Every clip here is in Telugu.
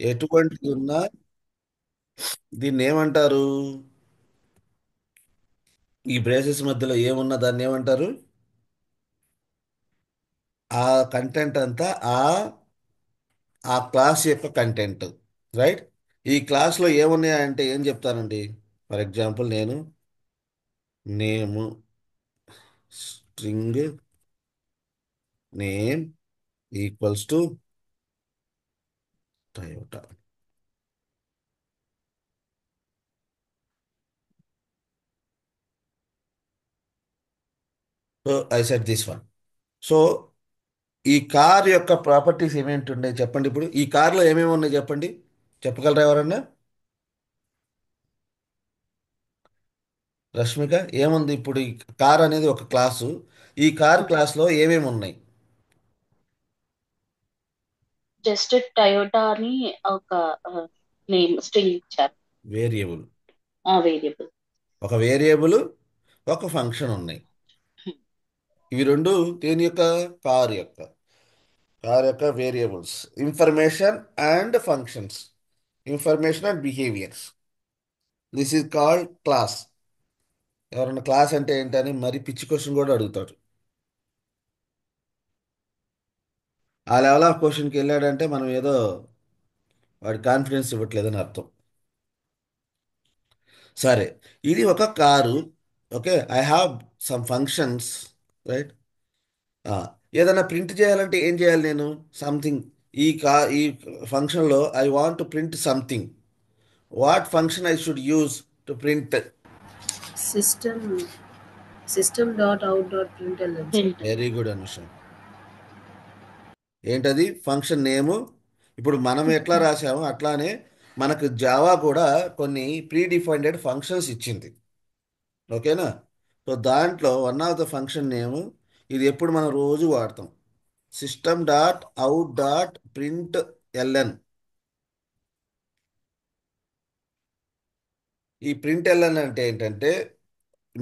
ఎటువంటిది ఉన్నా దీన్ని ఏమంటారు? ఈ బ్రేసెస్ మధ్యలో ఏమున్నా దాన్ని ఏమంటారు? ఆ కంటెంట్ అంతా ఆ క్లాస్ యొక్క కంటెంట్. రైట్. ఈ క్లాస్లో ఏమున్నాయంటే ఏం చెప్తానండి? ఫర్ ఎగ్జాంపుల్ నేను name string name equals to Toyota. So I set this one. So ఈ కార్ యొక్క ప్రాపర్టీస్ ఏమేమి ఉన్నాయి చెప్పండి. ఇప్పుడు ఈ కార్లో ఏమేమి ఉన్నాయి చెప్పండి. చెప్పగలరా ఎవరన్నా? రష్మిక, ఏముంది ఇప్పుడు? ఈ కార్ అనేది ఒక క్లాసు. ఈ కార్ క్లాస్లో ఏమేమి ఉన్నాయి? జస్ట్ టయోటా అని ఒక నేమ్ స్ట్రింగ్ ఇచ్చారు. వేరియబుల్. ఆ వేరియబుల్. ఒక వేరియబుల్, ఒక ఫంక్షన్ ఉన్నాయి. ఇవి రెండు దేని యొక్క? కార్ యొక్క. కార్ యొక్క variables, information and functions, information and behaviours. This is called class. ఎవరన్నా క్లాస్ అంటే ఏంటని మరి పిచ్చి క్వశ్చన్ కూడా అడుగుతారు. ఆ లెవెల్ ఆఫ్ క్వశ్చన్కి వెళ్ళాడంటే మనం ఏదో వాడి కాన్ఫిడెన్స్ ఇవ్వట్లేదని అర్థం. సరే, ఇది ఒక car. Okay, I have some functions. Right. ఏదైనా ప్రింట్ చేయాలంటే ఏం చేయాలి నేను? సంథింగ్. ఈ ఫంక్షన్లో I want to print something. What function I should use to print? System system dot out dot println. Very good Anusha. ఏంటది? ఫంక్షన్ నేము. ఇప్పుడు మనం ఎట్లా రాసామో అట్లానే మనకు జావా కూడా కొన్ని ప్రీ డిఫైన్డ్ ఫంక్షన్స్ ఇచ్చింది. ఓకేనా? సో దాంట్లో వన్ ఆఫ్ ద ఫంక్షన్ నేము ఇది ఎప్పుడు మనం రోజు వాడతాం. System dot out dot print LN. ఈ ప్రింట్ ఎల్ఎన్ అంటే ఏంటంటే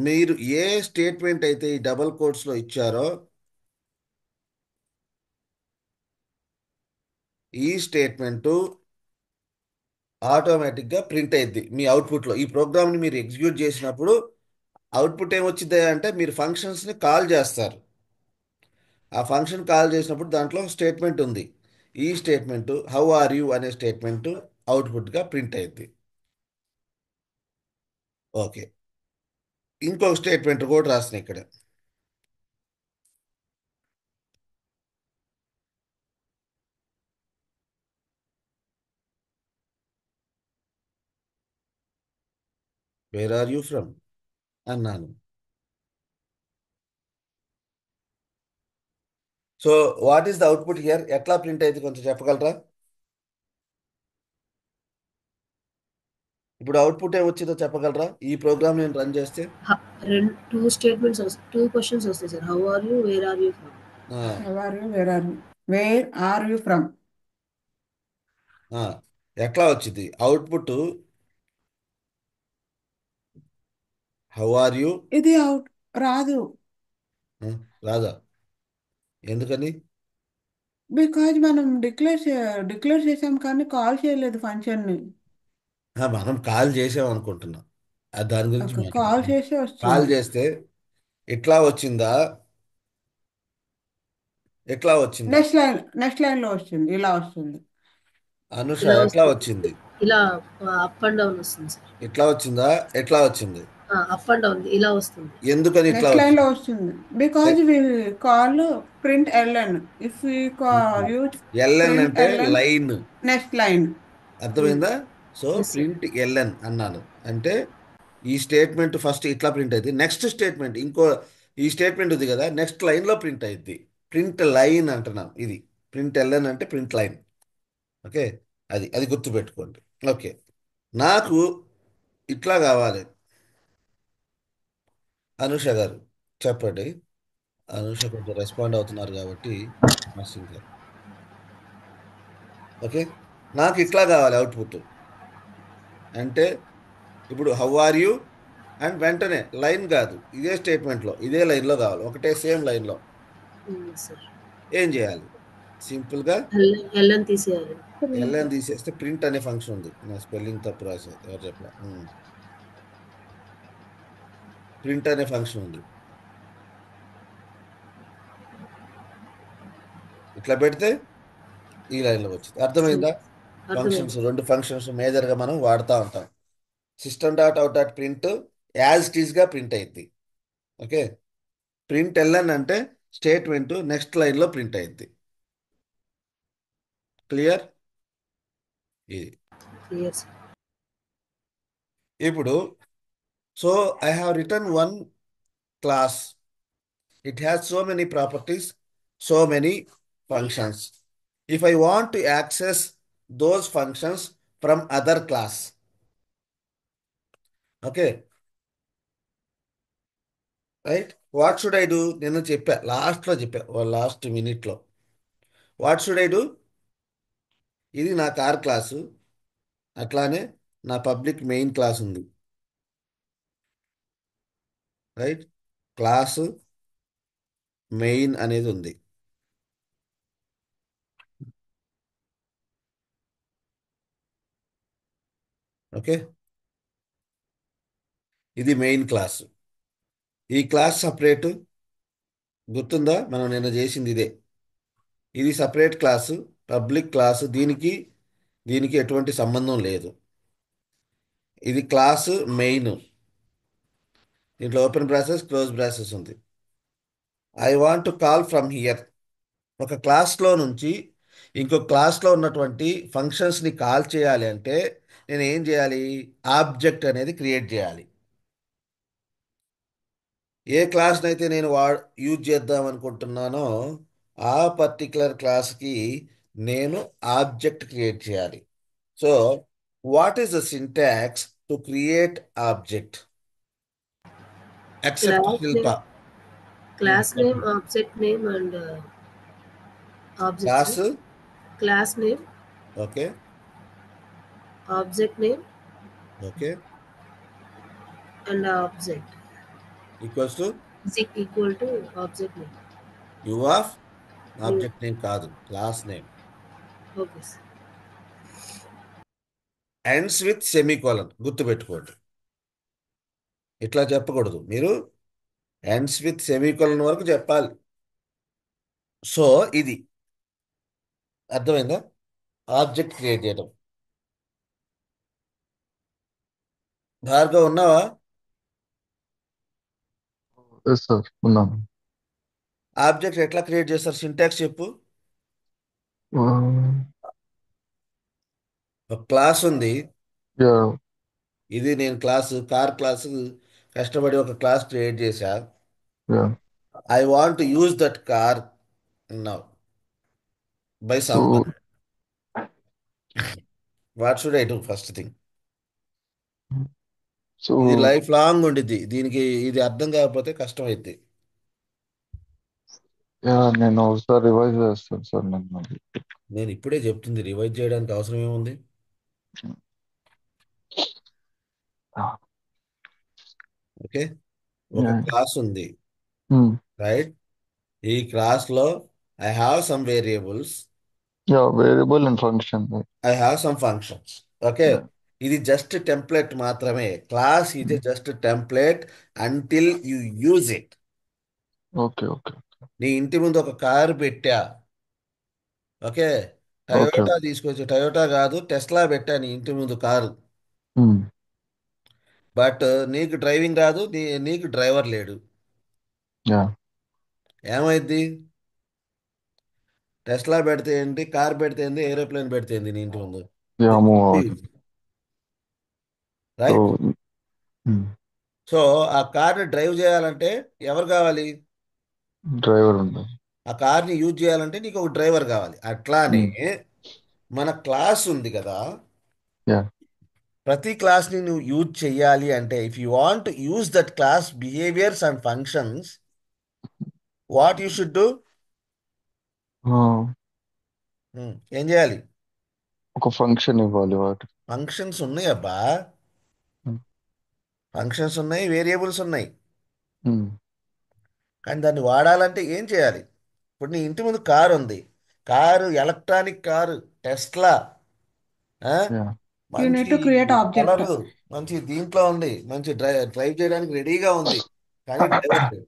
మీరు ఏ స్టేట్మెంట్ అయితే ఈ డబల్ కోట్స్లో ఇచ్చారో ఈ స్టేట్మెంటు ఆటోమేటిక్గా ప్రింట్ అయ్యిద్ది మీ అవుట్పుట్లో. ఈ ప్రోగ్రామ్ని మీరు ఎగ్జిక్యూట్ చేసినప్పుడు అవుట్పుట్ ఏమొచ్చింది అంటే మీరు ఫంక్షన్స్ని కాల్ చేస్తారు. ఆ ఫంక్షన్ కాల్ చేసినప్పుడు దాంట్లో స్టేట్మెంట్ ఉంది. ఈ స్టేట్మెంటు హౌ ఆర్ యూ అనే స్టేట్మెంటు అవుట్పుట్గా ప్రింట్ అయ్యిద్ది. ఓకే, ఇంకొక స్టేట్మెంట్ కూడా రాసిన ఇక్కడ. వేర్ ఆర్ యూ ఫ్రమ్ అన్నాను. So what is the output here? ఎట్లా ప్రింట్ అయితే కొంచెం చెప్పగలరా? ఇప్పుడు అవుట్పుట్ ఏమొచ్చిందో చెప్పగలరా ఈ ప్రోగ్రామ్ నేను రన్ చేస్తే? రెండు టూ స్టేట్మెంట్స్ టూ క్వశ్చన్స్ వస్తాయి sir. How are you, where are you from. ఆ, Where are you? ఆ, ఎట్లా వచ్చింది అవుట్పుట్? How are you. ఇది అవుట్ రాదు. రాదా? ఎందుకని? బికాజ్ మనం డిక్లేర్ చేసాం కానీ కాల్ చేయలేదు ఫంక్షన్ని. మనం కాల్ చేసాం అనుకుంటున్నాం. దాని గురించి ఒక కాల్ మాట్లాడుతున్నాం. చేసి కాల్ వచ్చింది. చేస్తే ఇట్లా వచ్చిందా? ఎట్లా వచ్చిందా? నెక్స్ట్ లైన్ లో వస్తుంది, ఇలా వస్తుంది. అనుష, ఇలా ఎట్లా వస్తుంది. వచ్చింది? ఇలా అప్ అండ్ డౌన్ వస్తుంది సార్. ఇట్లా వచ్చిందా? ఎట్లా వచ్చింది? అప్ అండ్ డౌన్ ఇలా వస్తుంది. ఎందుకని ఇట్లా నెక్స్ట్ లైన్ లో వచ్చింది? వస్తుంది. Because we call print LN. If we use LN print అంటే ఎల్ఎన్ లైన్. Next line. అర్థమైందా? So yes sir. Print LN అన్నాను అంటే ఈ స్టేట్మెంట్ ఫస్ట్ ఇట్లా ప్రింట్ అయింది. నెక్స్ట్ స్టేట్మెంట్ ఈ స్టేట్మెంట్ ఉంది కదా, నెక్స్ట్ లైన్లో ప్రింట్ అయింది. ప్రింట్ లైన్ అంటున్నాం. ఇది ప్రింట్ ఎల్ఎన్ అంటే ప్రింట్ లైన్. ఓకే, అది అది గుర్తుపెట్టుకోండి. ఓకే, నాకు ఇట్లా కావాలి. అనుష గారు చెప్పండి. అనుష కొంచెం రెస్పాండ్ అవుతున్నారు కాబట్టి నర్సింగ్ గారు. ఓకే, నాకు ఇట్లా కావాలి అవుట్పుట్. అంటే ఇప్పుడు హౌ ఆర్ యూ అండ్ వెంటనే లైన్ కాదు, ఇదే స్టేట్మెంట్లో ఇదే లైన్లో కావాలి, ఒకటే సేమ్ లైన్లో. సార్ ఏం చేయాలి? సింపుల్గా ఎల్ఎన్ తీసేయాలి. ఎల్ఎన్ తీసేస్తే ప్రింట్ అనే ఫంక్షన్ ఉంది. నా స్పెల్లింగ్ తప్పు రాశాను, ఎవరు చెప్పలా. ప్రింట్ అనే ఫంక్షన్ ఉంది. ఇట్లా పెడితే ఈ లైన్లో వచ్చింది. అర్థమైందా? అర్థమైంది. ఫంక్షన్స్, రెండు ఫంక్షన్స్ మేజర్గా మనం వాడుతూ ఉంటాం. System dot out dot print as it ఈస్గా ప్రింట్ అయింది. ఓకే. ప్రింట్ ఎల్ఎన్ అంటే స్టేట్మెంట్ నెక్స్ట్ లైన్లో ప్రింట్ అయింది. క్లియర్? ఇది క్లియర్ సార్. ఇప్పుడు so I have return one class. It has so many properties, so many functions. If I want to access those functions from other class, okay, right? What should I do? నేను చెప్పా, లాస్ట్లో చెప్పా, లాస్ట్ మినిట్లో. What should I do? ఇది నా కార్ క్లాసు, అట్లానే నా పబ్లిక్ మెయిన్ క్లాస్ ఉంది, రైట్? క్లాసు మెయిన్ అనేది ఉంది. ఓకే, ఇది మెయిన్ క్లాసు. ఈ క్లాస్ సపరేటు, గుర్తుందా? మనం నిన్న చేసింది ఇదే. ఇది సపరేట్ క్లాసు, పబ్లిక్ క్లాసు. దీనికి దీనికి ఎటువంటి సంబంధం లేదు. ఇది క్లాసు మెయిన్. దీంట్లో ఓపెన్ బ్రాసెస్, క్లోజ్ బ్రాసెస్ ఉంది. I want to call from here. ఒక క్లాస్లో నుంచి ఇంకో క్లాస్లో ఉన్నటువంటి ఫంక్షన్స్ని కాల్ చేయాలి అంటే నేను ఏం చేయాలి? ఆబ్జెక్ట్ అనేది క్రియేట్ చేయాలి. ఏ క్లాస్ని అయితే నేను యూజ్ చేద్దాం అనుకుంటున్నానో ఆ పర్టికులర్ క్లాస్కి నేను ఆబ్జెక్ట్ క్రియేట్ చేయాలి. So what is the syntax to create object except Class Shilpa? name, class name, object name, and object. Class, Sir. Class name, okay, object name, okay, and object equals to is equal to object name. You of object name కాదు, class name. Okay, sir. Ends with semicolon, గుర్తుపెట్టుకోండి. ఇట్లా చెప్పకూడదు, మీరు ఎండ్స్ విత్ సెమీకోలన్ వరకు చెప్పాలి. సో ఇది అర్థమైందా? ఆబ్జెక్ట్ క్రియేట్ చేయడం. భార్గవ్ ఉన్నావా? ఎస్ సార్, ఉన్నాను. ఆబ్జెక్ట్ ఎట్లా క్రియేట్ చేస్తారు? సింటాక్స్ చెప్పు. ఒక క్లాస్ ఉంది, యా ఇది నేను క్లాసు, కార్ క్లాసు కష్టపడి ఒక క్లాస్ క్రియేట్ చేశా. Yeah I want use that car now by so someone. What should I do? First thing, so ఇది లైఫ్ లాంగ్ ఉండిద్ది. దీనికి ఇది అర్థం కాకపోతే కష్టం అయింది. యా నేను ఒకసారి రివైజ్ చేస్తాను సార్. నేను ఇప్పుడే చెప్తుంది, రివైజ్ చేయడానికి అవసరం ఏముంది? ఓకే, ఒక క్లాస్ ఉంది, రైట్? ఈ క్లాస్లో I have some variables, yeah variable and function. I have some functions. Okay, ఇది జస్ట్ టెంప్లెట్ మాత్రమే. క్లాస్ ఇది just template until you use it. Okay okay నీ ఇంటి ముందు ఒక కారు పెట్టా, ఓకే, ఓకే టయోటా తీసుకొచ్చి, టయోటా కాదు టెస్లా పెట్టా నీ ఇంటి ముందు కారు. బట్ నీకు డ్రైవింగ్ రాదు, నీకు డ్రైవర్ లేడు. యా ఏమైద్ది? టెస్లా పెడితే ఏంటి, కార్ పెడితే ఏంది, ఏరోప్లేన్ పెడితే ఏంది నీ ఇంటి ముందు? యా మూవ్ అవుతుంది. So right? సో ఆ కార్ని డ్రైవ్ చేయాలంటే ఎవరు కావాలి? డ్రైవర్ ఉండాలి. ఆ కార్ని యూజ్ చేయాలంటే నీకు ఒక డ్రైవర్ కావాలి. అట్లానే మన క్లాస్ ఉంది కదా, యా ప్రతి క్లాస్ని నువ్వు యూజ్ చెయ్యాలి అంటే if you want use that class behaviours and functions, what you should do? ఏం చేయాలి? ఒక ఫంక్షన్ ఇవ్వాలి వాటి. ఫంక్షన్స్ ఉన్నాయి అబ్బా, ఫంక్షన్స్ ఉన్నాయి, వేరియబుల్స్ ఉన్నాయి. కానీ దాన్ని వాడాలంటే ఏం చేయాలి? ఇప్పుడు నీ ఇంటి ముందు కారు ఉంది, car electronic car, Tesla Yeah. You need మంచి to create object. కలరు, మంచి దీంట్లో ఉంది, మంచి డ్రైవ్ చేయడానికి రెడీగా ఉంది. కానీ డ్రైవర్ లేడు.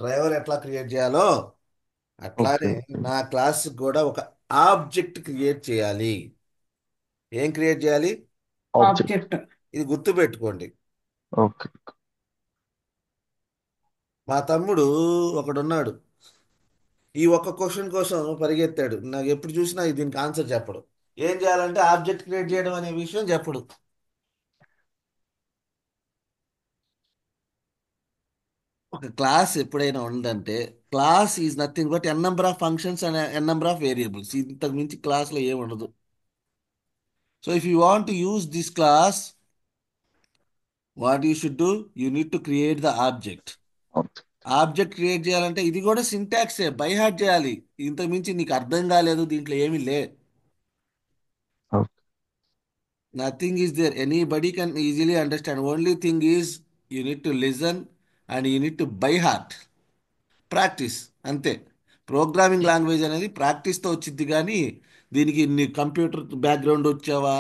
డ్రైవర్ ఎట్లా క్రియేట్ చేయాలో అట్లానే Okay. Okay. నా క్లాస్ కూడా ఒక ఆబ్జెక్ట్ క్రియేట్ చేయాలి. ఏం క్రియేట్ చేయాలి? Object. Object. ఇది గుర్తు పెట్టుకోండి. Okay. మా తమ్ముడు ఒకడున్నాడు, ఈ ఒక్క క్వశ్చన్ కోసం పరిగెత్తాడు. నాకు ఎప్పుడు చూసినా దీనికి ఆన్సర్ చెప్పడు. ఏం చేయాలంటే ఆబ్జెక్ట్ క్రియేట్ చేయడం అనే విషయం చెప్పడు. ఒక క్లాస్ ఎప్పుడైనా ఉందంటే class is nothing but N number of functions and N number of variables. ఇంతకు మించి క్లాస్లో ఏమి ఉండదు. So if you want to use this class, what you should do, you need to create the object. Object. Object create చేయాలంటే ఇది కూడా సింటాక్సే, బై హార్ట్ చేయాలి. ఇంతకు మించి నీకు అర్థం కాలేదు దీంట్లో ఏమీ లే. Okay. Nothing is there. Anybody can easily understand. Only thing is you need to listen and you need to by heart. Practice అంతే. ప్రోగ్రామింగ్ లాంగ్వేజ్ అనేది ప్రాక్టీస్తో వచ్చింది. కానీ దీనికి నీ కంప్యూటర్ బ్యాక్గ్రౌండ్ వచ్చావా,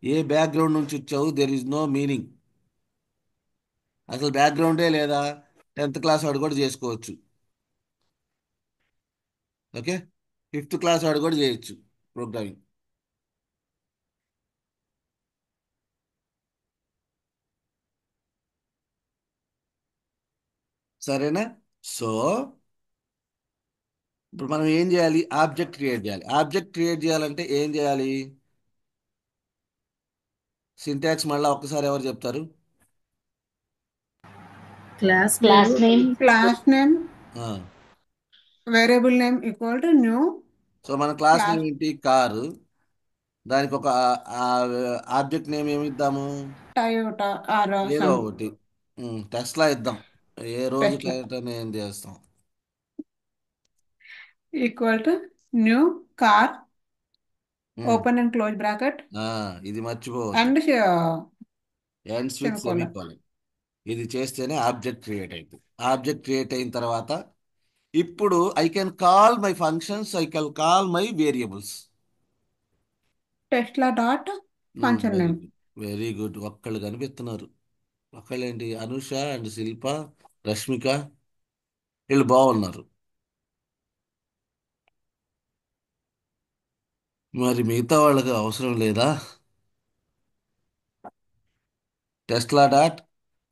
ఏ బ్యాక్గ్రౌండ్ నుంచి వచ్చావు, దెర్ ఈజ్ నో మీనింగ్. అసలు బ్యాక్గ్రౌండే లేదా, 10th క్లాస్ వాడు కూడా చేసుకోవచ్చు. ఓకే, 5th క్లాస్ వాడు కూడా చేయొచ్చు ప్రోగ్రామింగ్. సరేనా? సో ఇప్పుడు మనం ఏం చేయాలి? ఆబ్జెక్ట్ క్రియేట్ చేయాలి. ఆబ్జెక్ట్ క్రియేట్ చేయాలంటే ఏం చేయాలి? సింటాక్స్ మళ్ళీ ఒక్కసారి ఎవరు చెప్తారు? Class class name Class name, ఆ. variable name equal to new so మన క్లాస్ class నేమ్ ఏంటి? కారు. దానికి ఒక ఆబ్జెక్ట్ నేమ్ ఏమి ఇద్దాము? Toyota or ఏదో some ఒకటి. టెస్లా ఇద్దాం. ఏ రోజు Tesla టైం ఏం చేస్తాం? equal to new car, um, open and close bracket, ఆ, ఇది మర్చిపోవద్దు. and ends with semicolon. Semicolon. ఇది చేస్తేనే ఆబ్జెక్ట్ క్రియేట్ అవుతుంది. ఆబ్జెక్ట్ క్రియేట్ అయిన తర్వాత ఇప్పుడు I can call my functions, I can call my variables. Tesla dot function very name. Good, very good. ఒక్కళ్ళు కనిపిస్తున్నారు. ఒక్కళ్ళేంటి? అనుష అండ్ శిల్ప, రష్మిక, వీళ్ళు బాగున్నారు. మరి మిగతా వాళ్ళకి అవసరం లేదా? టెస్లా డాట్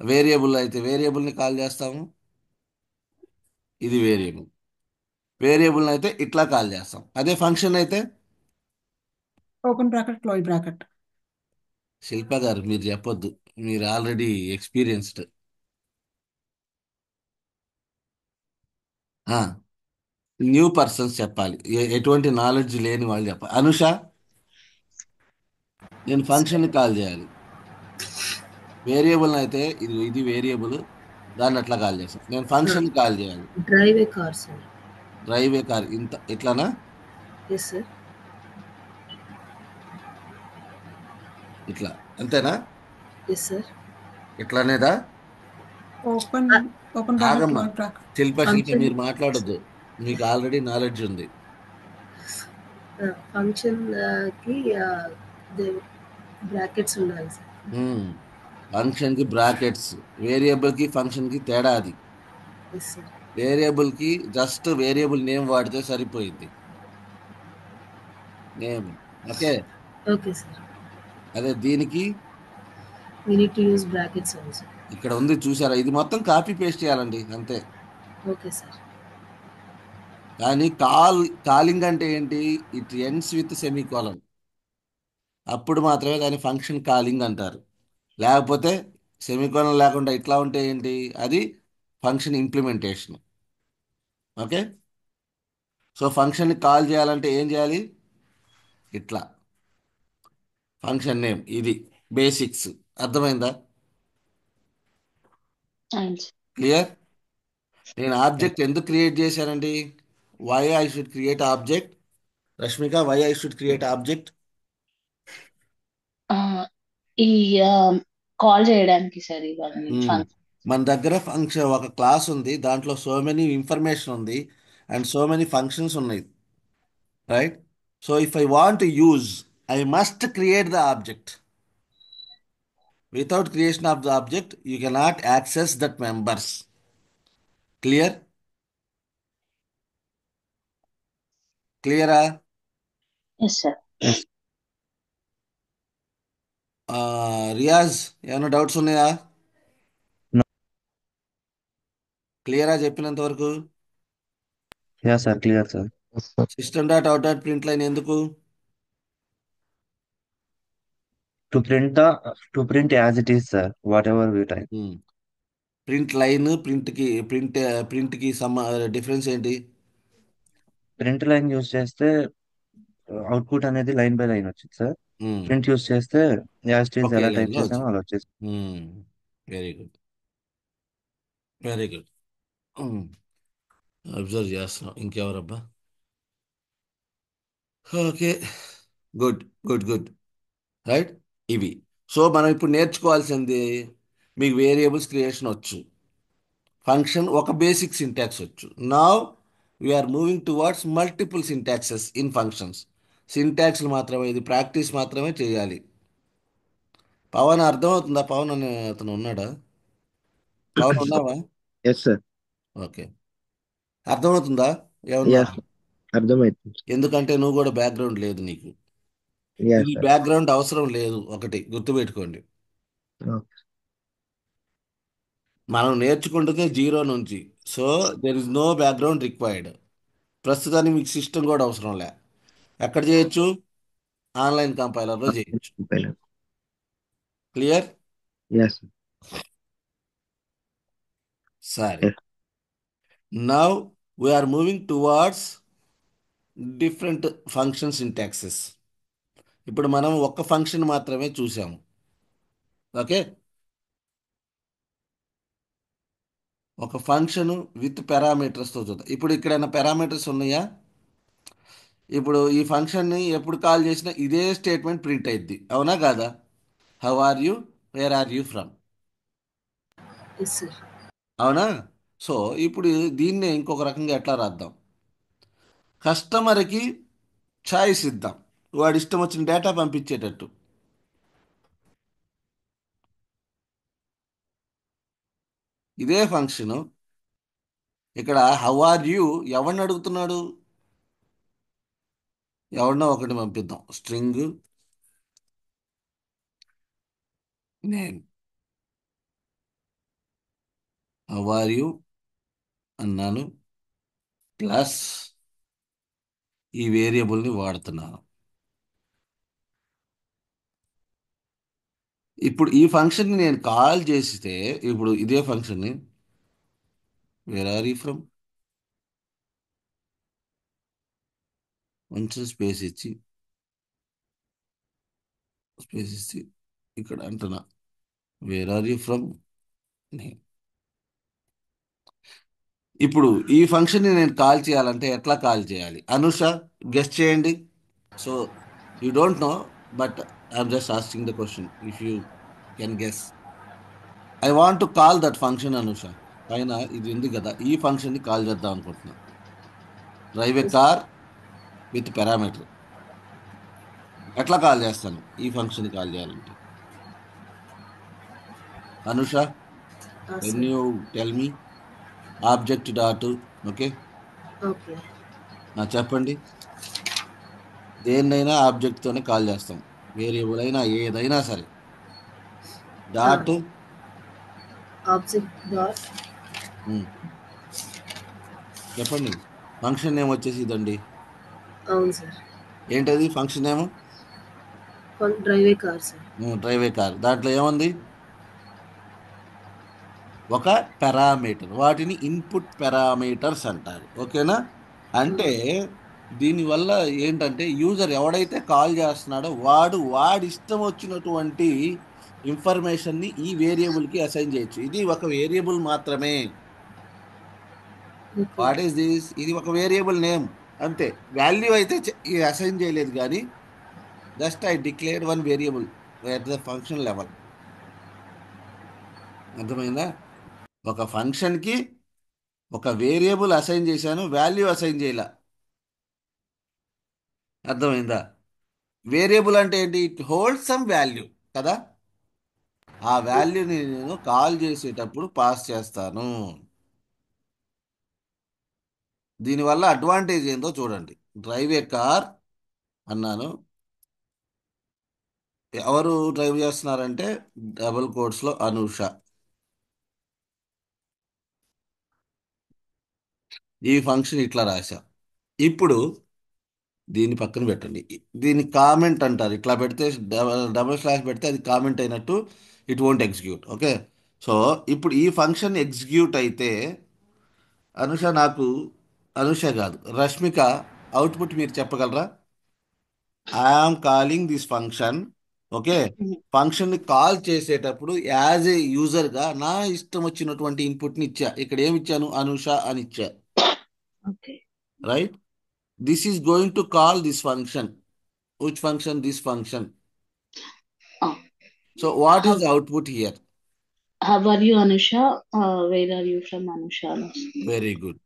వేరియబుల్ అయితే వేరియబుల్ని కాల్ చేస్తాము. ఇది వేరియబుల్. వేరియబుల్ని అయితే ఇట్లా కాల్ చేస్తాం. అదే ఫంక్షన్ అయితే Open bracket, close bracket. శిల్ప గారు మీరు చెప్పొద్దు, మీరు ఆల్రెడీ ఎక్స్పీరియన్స్డ్. న్యూ పర్సన్స్ చెప్పాలి, ఎటువంటి నాలెడ్జ్ లేని వాళ్ళు చెప్పాలి. అనుష, నేను ఫంక్షన్ని కాల్ చేయాలి. వేరియబుల్ అయితే ఇది వేరియబుల్, దాన్ని అట్లా కాల్ చేస్తాం. నేను ఫంక్షన్ కాల్ చేయాలి. Drive a car sir. Drive a car, ఇంత ఇట్లానా? Yes sir. ఇట్లా అంతేనా? Yes sir. ఇట్లానేదా? Open bracket, ఆగమ్మా, close bracket. శిల్ప ఫంక్షన్ మీరు మాట్లాడొద్దు, మీకు ఆల్రెడీ నాలెడ్జ్ ఉంది. ఫంక్షన్ కి బ్రాకెట్స్ ఉండాలి సార్. ఫంక్షన్కి బ్రాకెట్స్, వేరియబుల్కి ఫంక్షన్కి తేడా అది. Yes sir. వేరియబుల్కి జస్ట్ వేరియబుల్ నేమ్ వాడితే సరిపోయింది, నేమ్. Okay, okay sir. అదే దీనికి we need to use brackets also. ఇక్కడ ఉంది చూసారా? ఇది మొత్తం కాపీ పేస్ట్ చేయాలండి అంతే. Okay sir. కానీ కాలింగ్ అంటే ఏంటి? It ends with semicolon. అప్పుడు మాత్రమే దాన్ని ఫంక్షన్ కాలింగ్ అంటారు. లేకపోతే సెమీకోలన్ లేకుండా ఇట్లా ఉంటే ఏంటి? అది ఫంక్షన్ ఇంప్లిమెంటేషన్. ఓకే, సో ఫంక్షన్ని కాల్ చేయాలంటే ఏం చేయాలి? ఇట్లా ఫంక్షన్ నేమ్, ఇది బేసిక్స్. అర్థమైందా? అయింది. క్లియర్? నేను ఆబ్జెక్ట్ ఎందుకు క్రియేట్ చేశానండి? Why I should create object? Rashmika, why I should create object? ఆ, ఈ కాల్ చేయడానికి సార్ ఇవన్నీ ఫంక్షన్. మన దగ్గర ఫంక్షన్ ఒక క్లాస్ ఉంది, దాంట్లో సో మెనీ ఇన్ఫర్మేషన్ ఉంది అండ్ సో మెనీ ఫంక్షన్స్ ఉన్నాయి, right? So if I want to use, I must create the object. Without creation of the object, you cannot access that members. Clear? Clear? Yes, sir. Yes. Riyaz ఏమైనా డౌట్స్ ఉన్నాయా? No. క్లియరా చెప్పినంత వరకు? Yeah, sir. Clear, sir. Yes, sir. System dot out dot print line ఎందుకు? To print as it is, sir. Whatever we type. Print line ప్రింట్కి డిఫరెన్స్ ఏంటి? ప్రింట్ లైన్ యూజ్ చేస్తే అవుట్పుట్ అనేది లైన్ బై లైన్ వచ్చింది సార్. ప్రింట్ యూజ్ చేస్తే యాజ్ ఇట్ ఈజ్ ఒకే ఎలా టైప్ లైన్లో చేసామో అలా వచ్చేసి. Very good, very good. Observe చేస్తున్నాం. ఇంకెవరబ్బా? Okay, good good good. Right, ఇవి. సో మనం ఇప్పుడు నేర్చుకోవాల్సింది, మీకు వేరియబుల్స్ క్రియేషన్ వచ్చు, ఫంక్షన్ ఒక బేసిక్ సింటాక్స్ వచ్చు. Now we are moving towards multiple syntaxes in functions. సింటాక్స్లు మాత్రమే, ఇది ప్రాక్టీస్ మాత్రమే చేయాలి. పవన్ అర్థమవుతుందా? పవన్ అనే అతను ఉన్నాడా? పవన్ ఉన్నావా? Yes sir. ఓకే, అర్థమవుతుందా ఏమన్నా? ఎస్, అర్థమవుతుంది. ఎందుకంటే నువ్వు కూడా బ్యాక్గ్రౌండ్ లేదు నీకు. ఎస్ ఈ సార్. బ్యాక్గ్రౌండ్ అవసరం లేదు, ఒకటి గుర్తుపెట్టుకోండి. మనం నేర్చుకుంటుంది జీరో నుంచి. So there is no background required. ప్రస్తుతానికి మీకు సిస్టమ్ కూడా అవసరం లే. ఎక్కడ చేయొచ్చు? ఆన్లైన్ కంపైలర్లో చేయొచ్చు. క్లియర్? ఎస్ సరే, now we are moving towards different function syntaxes. ఇప్పుడు మనం ఒక్క ఫంక్షన్ మాత్రమే చూసాము. ఓకే, ఒక ఫంక్షన్ విత్ పారామీటర్స్తో చూద్దాం. ఇప్పుడు ఇక్కడైనా పారామీటర్స్ ఉన్నాయా? ఇప్పుడు ఈ ఫంక్షన్ని ఎప్పుడు కాల్ చేసినా ఇదే స్టేట్మెంట్ ప్రింట్ అయింది, అవునా కాదా? How are you, where are you from, yes sir. అవునా? సో ఇప్పుడు దీన్నే ఇంకొక రకంగా ఎట్లా రాద్దాం? కస్టమర్కి ఛాయిస్ ఇద్దాం, వాడి ఇష్టం వచ్చిన డేటా పంపించేటట్టు. ఇదే ఫంక్షను ఇక్కడ హౌ ఆర్ యూ ఎవరిని అడుగుతున్నాడు? ఎవరినో ఒకటి పంపిద్దాం, string name. How are you అన్నాను, ప్లస్ ఈ వేరియబుల్ని వాడుతున్నాను. ఇప్పుడు ఈ ఫంక్షన్ని నేను కాల్ చేస్తే, ఇప్పుడు ఇదే ఫంక్షన్ని వేర్ ఆర్ యూ ఫ్రమ్ కొంచెం స్పేస్ ఇచ్చి ఇక్కడ అంటున్నా where are you from name. ఇప్పుడు ఈ ఫంక్షన్ని నేను కాల్ చేయాలంటే ఎట్లా కాల్ చేయాలి? అనుష, గెస్ట్ చేయండి. So you don't know, but I'm just asking the question. If you can guess, I want to call that function. Anusha, పైన ఇది ఉంది కదా, ఈ ఫంక్షన్ని కాల్ చేద్దాం అనుకుంటున్నా. Drive a car with parameter. ఎట్లా కాల్ చేస్తాను ఈ ఫంక్షన్ కాల్ చేయాలంటే? Anusha, can you tell me? Object dot, okay okay. చెప్పండి. దేన్నైనా ఆబ్జెక్ట్తోనే కాల్ చేస్తాం, వేరియబుల్ అయినా ఏదైనా సరే. డాట్ ఆబ్జెక్ట్ డాట్ చెప్పండి. ఫంక్షన్ నేమ్ వచ్చేసి ఇదండి. అవును సార్. ఏంటది function name? Drive a car sir. Drive a car. దాంట్లో ఏముంది? ఒక పారామీటర్, వాటిని ఇన్పుట్ పారామీటర్స్ అంటారు. ఓకేనా? అంటే దీనివల్ల ఏంటంటే యూజర్ ఎవడైతే కాల్ చేస్తున్నాడో వాడి ఇష్టం వచ్చినటువంటి ఇన్ఫర్మేషన్ని ఈ వేరియబుల్కి అసైన్ చేయొచ్చు. ఇది ఒక వేరియబుల్ మాత్రమే. What is this? ఇది ఒక వేరియబుల్ నేమ్ అంతే. వాల్యూ అయితే అసైన్ చేయలేదు, కానీ just I declared one variable at the function level. అర్థమైందా? ఒక ఫంక్షన్కి ఒక వేరియబుల్ అసైన్ చేశాను, వాల్యూ అసైన్ చేయాల. అర్థమైందా? వేరియబుల్ అంటే ఏంటి? ఇట్ హోల్డ్ సమ్ వాల్యూ కదా. ఆ వాల్యూని నేను కాల్ చేసేటప్పుడు పాస్ చేస్తాను. దీనివల్ల అడ్వాంటేజ్ ఏందో చూడండి. డ్రైవ్ ఏ కార్ అన్నాను. ఎవరు డ్రైవ్ చేస్తున్నారంటే డబుల్ కోట్స్లో అనూష. ఈ ఫంక్షన్ ఇట్లా రాశా. ఇప్పుడు దీన్ని పక్కన పెట్టండి. దీన్ని కామెంట్ అంటారు. ఇట్లా పెడితే డబుల్ స్లాష్ పెడితే అది కామెంట్ అయినట్టు, it won't execute. Okay. So ఇప్పుడు ఈ ఫంక్షన్ ఎగ్జిక్యూట్ అయితే అనుష నాకు, అనుష కాదు రష్మిక, అవుట్పుట్ మీరు చెప్పగలరా? I am calling this function. Okay. ఫంక్షన్ని కాల్ చేసేటప్పుడు యాజ్ ఏ యూజర్గా నా ఇష్టం వచ్చినటువంటి ఇన్పుట్ని ఇచ్చా. ఇక్కడ ఏమి ఇచ్చాను? అనుష అని ఇచ్చా. Okay. Right. This is going to call this function. Which function? This function. So what is output here? How are you Anusha, where are you from Anusha అని వస్తుంది. Very good.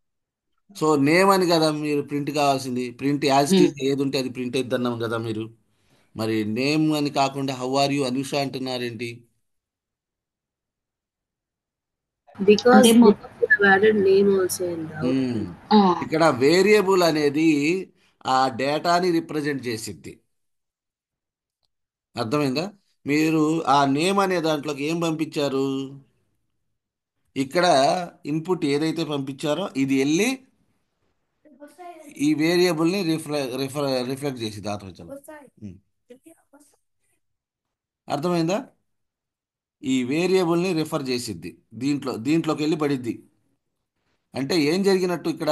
సో నేమ్ అని కదా మీరు ప్రింట్ కావాల్సింది. ప్రింట్ యాజ్ ఇట్ ఈస్ ఏది ఉంటే అది ప్రింట్ అయిద్ది అన్నాం కదా మీరు. మరి నేమ్ అని కాకుండా హౌ ఆర్ యూ అనుష అంటున్నారేంటి? Because అంటే we have added name also in the output. ఇక్కడ వేరియబుల్ అనేది ఆ డేటాని రిప్రజెంట్ చేసిద్ది. అర్థమైందా? మీరు ఆ నేమ్ అనే దాంట్లోకి ఏం పంపించారు? ఇక్కడ ఇన్పుట్ ఏదైతే పంపించారో ఇది వెళ్ళి ఈ వేరియబుల్ని రిఫ్లెక్ట్ చేసి దాని అర్థమైందా? ఈ వేరియబుల్ని రిఫర్ చేసిద్ది, దీంట్లోకి వెళ్ళి పడిద్ది. అంటే ఏం జరిగినట్టు ఇక్కడ?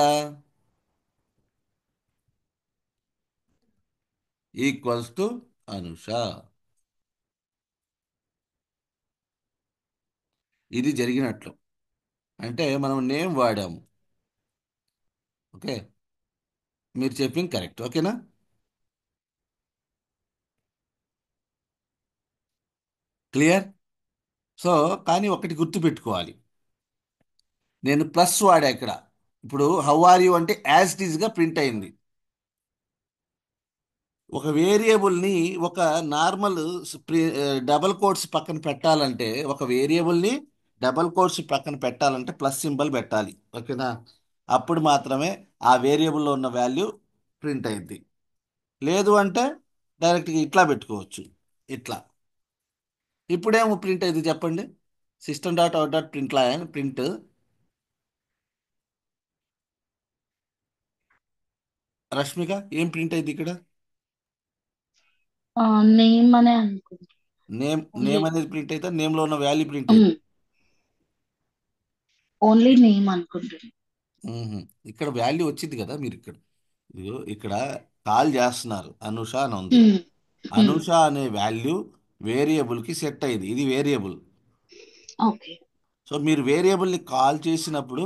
Equals to Anusha. ఇది జరిగినట్లు. అంటే మనం నేమ్ వాడాము. ఓకే. మీరు చెప్పింది కరెక్ట్. ఓకేనా? క్లియర్? సో కానీ ఒకటి గుర్తుపెట్టుకోవాలి. నేను ప్లస్ వాడా ఇక్కడ. ఇప్పుడు హౌ ఆర్ యూ అంటే యాజ్ ఇట్ ఈస్గా ప్రింట్ అయింది. ఒక వేరియబుల్ని ఒక నార్మల్ డబల్ కోట్స్ పక్కన పెట్టాలంటే, ఒక వేరియబుల్ని డబల్ కోట్స్ పక్కన పెట్టాలంటే ప్లస్ సింబల్ పెట్టాలి. ఓకేనా? అప్పుడు మాత్రమే ఆ వేరియబుల్లో ఉన్న వాల్యూ ప్రింట్ అయింది. లేదు అంటే డైరెక్ట్గా ఇట్లా పెట్టుకోవచ్చు. ఇట్లా. ఇప్పుడేమో ప్రింట్ అయింది చెప్పండి. System dot out dot print line print. Rashmika ఏం ప్రింట్ అయింది ఇక్కడ? నేమ్ అనే అనుకుంటా. నేమ్ అనేది ప్రింట్ అయితే నేమ్లో ఉన్న వాల్యూ ప్రింట్ అయింది. ఓన్లీ నేమ్ అనుకుంటున్నా. ఇక్కడ వాల్యూ వచ్చింది కదా. మీరు ఇక్కడ కాల్ చేస్తున్నారు అనుష అని ఉంది. అనుష అనే వాల్యూ వేరియబుల్కి సెట్ అయింది. ఇది వేరియబుల్. ఓకే. సో మీరు వేరియబుల్ని కాల్ చేసినప్పుడు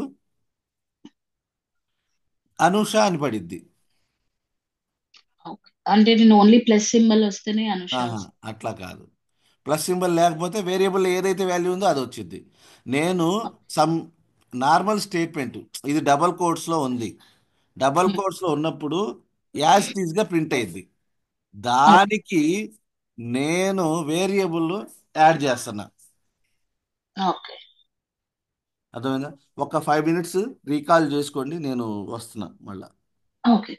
అనుష అని పడిద్ది. అంటే నేను ఓన్లీ ప్లస్ సింబల్ వస్తేనే అనుష. అట్లా కాదు. ప్లస్ సింబల్ లేకపోతే వేరియబుల్ ఏదైతే వాల్యూ ఉందో అది వచ్చింది. నేను సమ్ నార్మల్ స్టేట్మెంట్, ఇది డబల్ కోట్స్లో ఉంది. డబల్ కోట్స్లో ఉన్నప్పుడు యాజ్ ఇట్ ఈస్గా ప్రింట్ అయింది. దానికి నేను వేరియబుల్ యాడ్ చేస్తున్నా. ఓకే. అర్థమైందా? ఒక 5 minutes రీకాల్ చేసుకోండి, నేను వస్తున్నా మళ్ళా. ఓకే.